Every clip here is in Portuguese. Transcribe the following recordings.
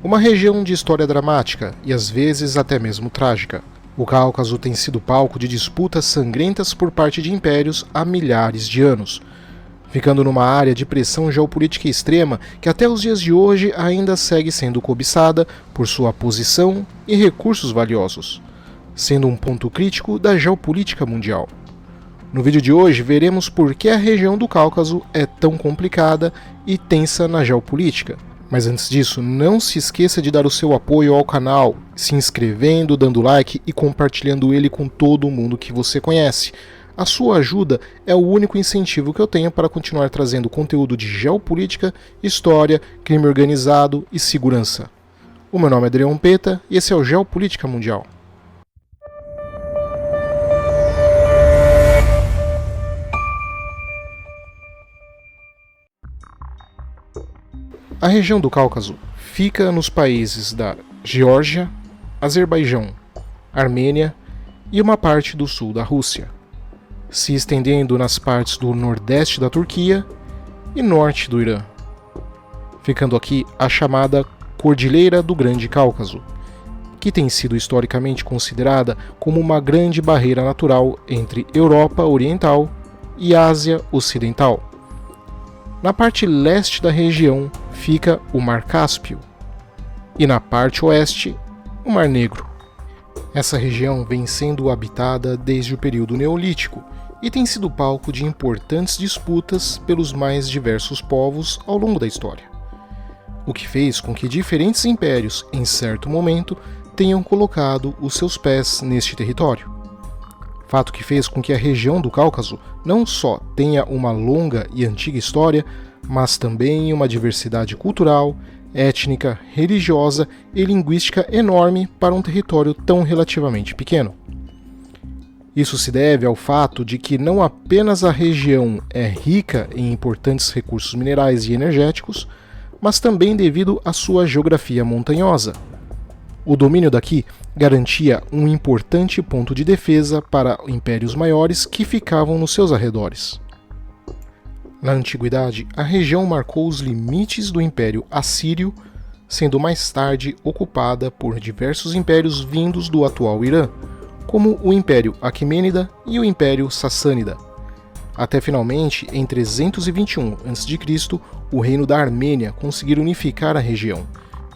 Uma região de história dramática e às vezes até mesmo trágica. O Cáucaso tem sido palco de disputas sangrentas por parte de impérios há milhares de anos, ficando numa área de pressão geopolítica extrema que até os dias de hoje ainda segue sendo cobiçada por sua posição e recursos valiosos, sendo um ponto crítico da geopolítica mundial. No vídeo de hoje veremos por que a região do Cáucaso é tão complicada e tensa na geopolítica. Mas antes disso, não se esqueça de dar o seu apoio ao canal, se inscrevendo, dando like e compartilhando ele com todo mundo que você conhece. A sua ajuda é o único incentivo que eu tenho para continuar trazendo conteúdo de geopolítica, história, crime organizado e segurança. O meu nome é Adriano Peta e esse é o Geopolítica Mundial. A região do Cáucaso fica nos países da Geórgia, Azerbaijão, Armênia e uma parte do sul da Rússia, se estendendo nas partes do nordeste da Turquia e norte do Irã, ficando aqui a chamada Cordilheira do Grande Cáucaso, que tem sido historicamente considerada como uma grande barreira natural entre Europa Oriental e Ásia Ocidental. Na parte leste da região fica o Mar Cáspio e na parte oeste o Mar Negro. Essa região vem sendo habitada desde o período Neolítico e tem sido palco de importantes disputas pelos mais diversos povos ao longo da história, o que fez com que diferentes impérios, em certo momento, tenham colocado os seus pés neste território. Fato que fez com que a região do Cáucaso não só tenha uma longa e antiga história, mas também uma diversidade cultural, étnica, religiosa e linguística enorme para um território tão relativamente pequeno. Isso se deve ao fato de que não apenas a região é rica em importantes recursos minerais e energéticos, mas também devido à sua geografia montanhosa. O domínio daqui garantia um importante ponto de defesa para impérios maiores que ficavam nos seus arredores. Na antiguidade, a região marcou os limites do Império Assírio, sendo mais tarde ocupada por diversos impérios vindos do atual Irã, como o Império Aquemênida e o Império Sassânida. Até finalmente, em 321 a.C., o reino da Armênia conseguiu unificar a região,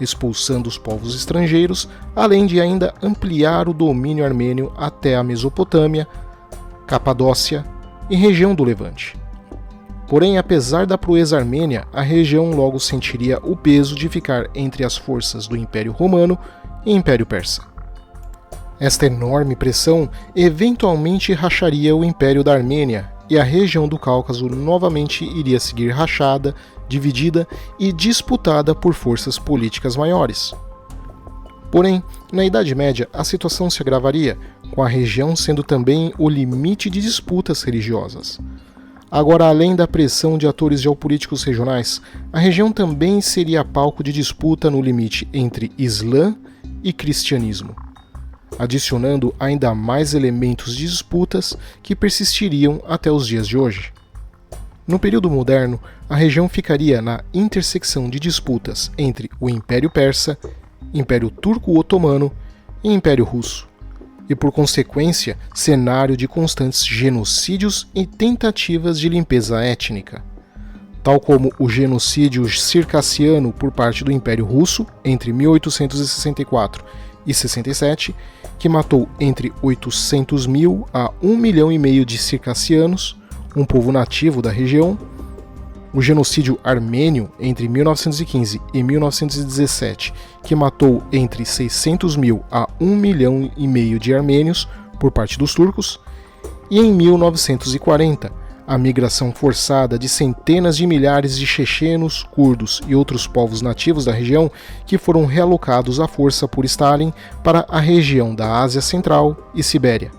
expulsando os povos estrangeiros, além de ainda ampliar o domínio armênio até a Mesopotâmia, Capadócia e região do Levante. Porém, apesar da proeza armênia, a região logo sentiria o peso de ficar entre as forças do Império Romano e Império Persa. Esta enorme pressão eventualmente racharia o Império da Armênia e a região do Cáucaso novamente iria seguir rachada, dividida e disputada por forças políticas maiores. Porém, na Idade Média, a situação se agravaria, com a região sendo também o limite de disputas religiosas. Agora, além da pressão de atores geopolíticos regionais, a região também seria palco de disputa no limite entre Islã e cristianismo, adicionando ainda mais elementos de disputas que persistiriam até os dias de hoje. No período moderno, a região ficaria na intersecção de disputas entre o Império Persa, Império Turco-Otomano e Império Russo, e por consequência, cenário de constantes genocídios e tentativas de limpeza étnica, tal como o genocídio circassiano por parte do Império Russo entre 1864 e 67, que matou entre 800 mil a 1,5 milhão de circassianos, um povo nativo da região, o genocídio armênio entre 1915 e 1917, que matou entre 600 mil a 1,5 milhão de armênios por parte dos turcos, e em 1940, a migração forçada de centenas de milhares de chechenos, curdos e outros povos nativos da região que foram realocados à força por Stalin para a região da Ásia Central e Sibéria,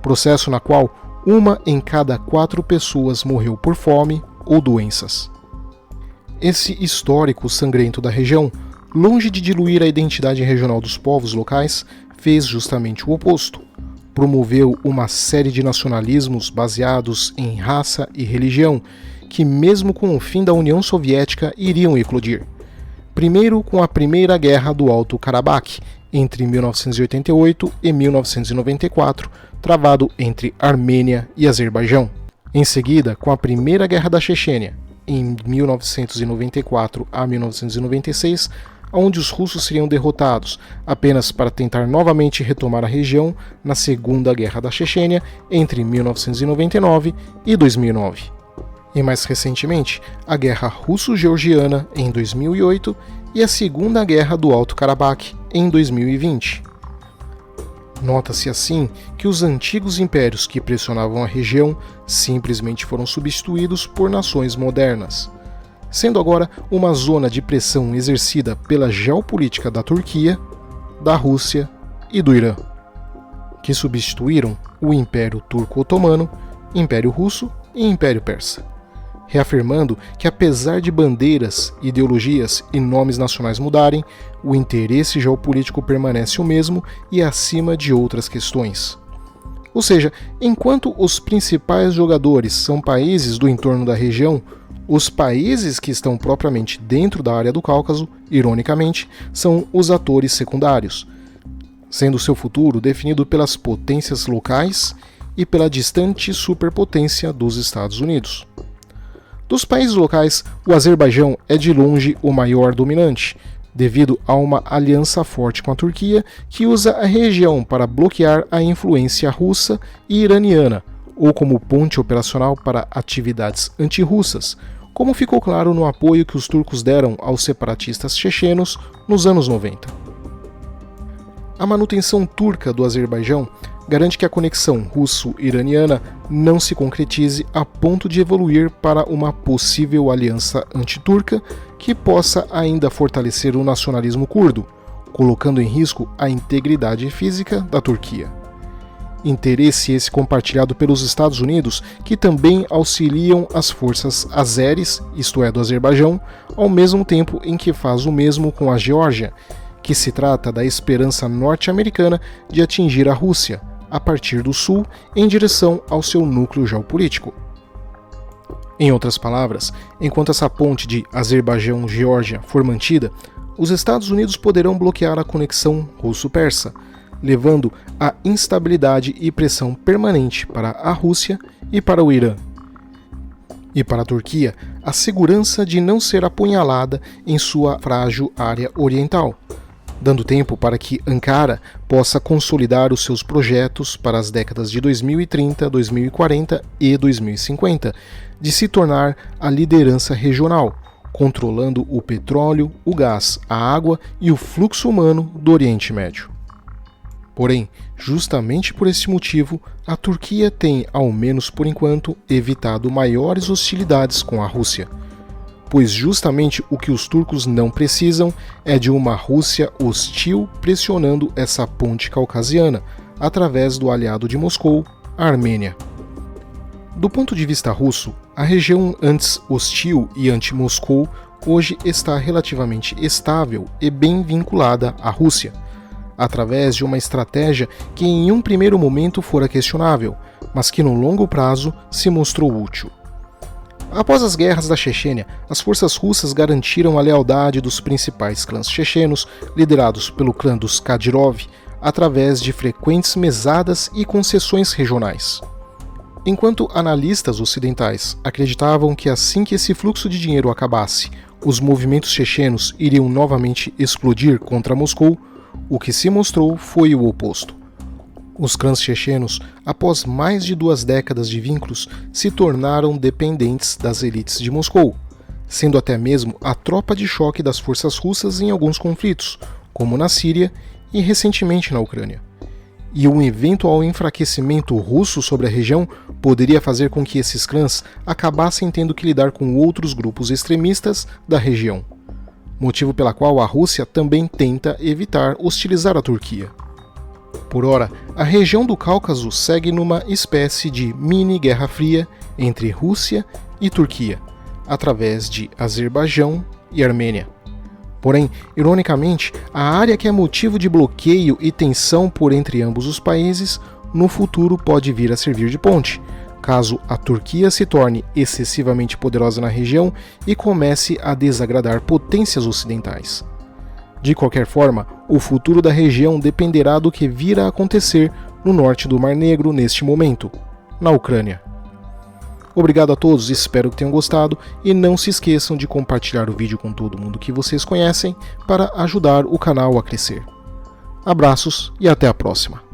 processo na qual 1 em cada 4 pessoas morreu por fome ou doenças. Esse histórico sangrento da região, longe de diluir a identidade regional dos povos locais, fez justamente o oposto. Promoveu uma série de nacionalismos baseados em raça e religião, que mesmo com o fim da União Soviética iriam eclodir, primeiro com a Primeira Guerra do Alto Karabakh, entre 1988 e 1994, travado entre Armênia e Azerbaijão. Em seguida, com a Primeira Guerra da Chechênia, em 1994 a 1996, onde os russos seriam derrotados, apenas para tentar novamente retomar a região na Segunda Guerra da Chechênia, entre 1999 e 2009. E mais recentemente, a Guerra Russo-Georgiana, em 2008, e a Segunda Guerra do Alto Karabakh, em 2020. Nota-se assim que os antigos impérios que pressionavam a região simplesmente foram substituídos por nações modernas, sendo agora uma zona de pressão exercida pela geopolítica da Turquia, da Rússia e do Irã, que substituíram o Império Turco-Otomano, Império Russo e Império Persa, reafirmando que apesar de bandeiras, ideologias e nomes nacionais mudarem, o interesse geopolítico permanece o mesmo e acima de outras questões. Ou seja, enquanto os principais jogadores são países do entorno da região, os países que estão propriamente dentro da área do Cáucaso, ironicamente, são os atores secundários, sendo seu futuro definido pelas potências locais e pela distante superpotência dos Estados Unidos. Dos países locais, o Azerbaijão é de longe o maior dominante, devido a uma aliança forte com a Turquia que usa a região para bloquear a influência russa e iraniana, ou como ponte operacional para atividades antirrussas, como ficou claro no apoio que os turcos deram aos separatistas chechenos nos anos 90. A manutenção turca do Azerbaijão garante que a conexão russo-iraniana não se concretize a ponto de evoluir para uma possível aliança antiturca que possa ainda fortalecer o nacionalismo curdo, colocando em risco a integridade física da Turquia. Interesse esse compartilhado pelos Estados Unidos, que também auxiliam as forças azeres, isto é, do Azerbaijão, ao mesmo tempo em que faz o mesmo com a Geórgia, que se trata da esperança norte-americana de atingir a Rússia, a partir do sul, em direção ao seu núcleo geopolítico. Em outras palavras, enquanto essa ponte de Azerbaijão-Geórgia for mantida, os Estados Unidos poderão bloquear a conexão russo-persa, levando a instabilidade e pressão permanente para a Rússia e para o Irã. E para a Turquia, a segurança de não ser apunhalada em sua frágil área oriental, dando tempo para que Ankara possa consolidar os seus projetos para as décadas de 2030, 2040 e 2050, de se tornar a liderança regional, controlando o petróleo, o gás, a água e o fluxo humano do Oriente Médio. Porém, justamente por esse motivo, a Turquia tem, ao menos por enquanto, evitado maiores hostilidades com a Rússia, pois justamente o que os turcos não precisam é de uma Rússia hostil pressionando essa ponte caucasiana, através do aliado de Moscou, a Armênia. Do ponto de vista russo, a região antes hostil e anti-Moscou hoje está relativamente estável e bem vinculada à Rússia, através de uma estratégia que em um primeiro momento fora questionável, mas que no longo prazo se mostrou útil. Após as guerras da Chechênia, as forças russas garantiram a lealdade dos principais clãs chechenos, liderados pelo clã dos Kadyrov, através de frequentes mesadas e concessões regionais. Enquanto analistas ocidentais acreditavam que assim que esse fluxo de dinheiro acabasse, os movimentos chechenos iriam novamente explodir contra Moscou, o que se mostrou foi o oposto. Os clãs chechenos, após mais de 2 décadas de vínculos, se tornaram dependentes das elites de Moscou, sendo até mesmo a tropa de choque das forças russas em alguns conflitos, como na Síria e recentemente na Ucrânia. E um eventual enfraquecimento russo sobre a região poderia fazer com que esses clãs acabassem tendo que lidar com outros grupos extremistas da região, motivo pela qual a Rússia também tenta evitar hostilizar a Turquia. Por ora, a região do Cáucaso segue numa espécie de mini-guerra fria entre Rússia e Turquia, através de Azerbaijão e Armênia. Porém, ironicamente, a área que é motivo de bloqueio e tensão por entre ambos os países, no futuro pode vir a servir de ponte, caso a Turquia se torne excessivamente poderosa na região e comece a desagradar potências ocidentais. De qualquer forma, o futuro da região dependerá do que vir a acontecer no norte do Mar Negro neste momento, na Ucrânia. Obrigado a todos, espero que tenham gostado e não se esqueçam de compartilhar o vídeo com todo mundo que vocês conhecem para ajudar o canal a crescer. Abraços e até a próxima!